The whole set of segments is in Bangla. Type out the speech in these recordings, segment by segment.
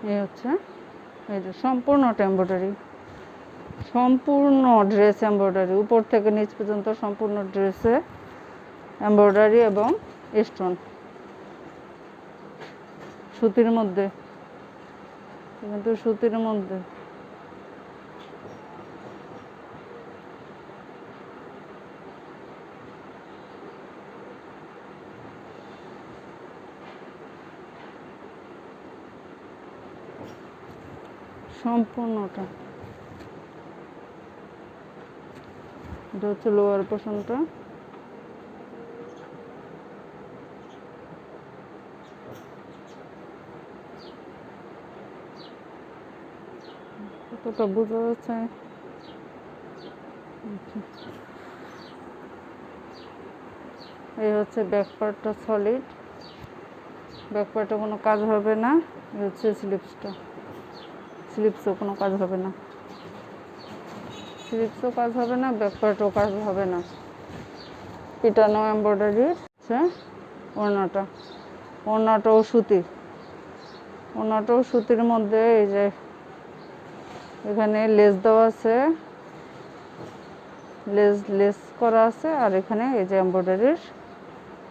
এই হচ্ছে এই যে সম্পূর্ণটা এমব্রয়ডারি, সম্পূর্ণ ড্রেস এমব্রয়ডারি, উপর থেকে নিচ পর্যন্ত সম্পূর্ণ ড্রেসে এমব্রয়ডারি এবং স্টোন সুতির মধ্যে, কিন্তু সুতির মধ্যে সম্পূর্ণটা। এটা হচ্ছে লোয়ার পোর্শনটা, কতটা বোঝা যাচ্ছে। এই হচ্ছে ব্যাক পার্টটা সলিড, ব্যাক পার্টে কোনো কাজ হবে না। এই হচ্ছে স্লিপসটা, স্লিপসও কোনো কাজ হবে না, স্লিপসও কাজ হবে না, ব্যাক পার্টও কাজ হবে না। পিটানো এমব্রয়ডারির হচ্ছে ওড়নাটা, ওড়নাটাও সুতির, ওড়নাটাও সুতির মধ্যে। এই যে এখানে লেস দেওয়া আছে, লেস করা আছে, আর এখানে এই যে এমব্রয়ডারির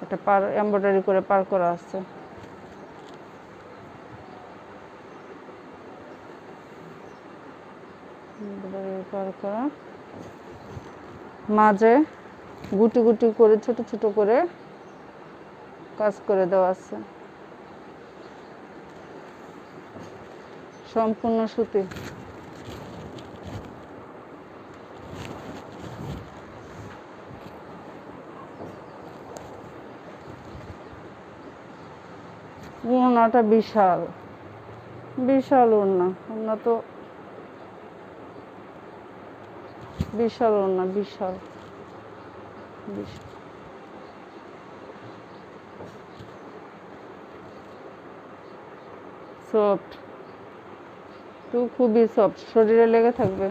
একটা পার এমব্রয়ডারি করে পার করা আছে। পার করা, মাঝে গুটি গুটি করে ছোট ছোট করে কাজ করে দেওয়া আছে, সম্পূর্ণ সুতি। ওড়নাটা বিশাল বিশাল ওড়না, ওড়না তো বিশাল ওড়না, বিশাল বিশাল। সফট, তো খুবই সফট, শরীরে লেগে থাকবে।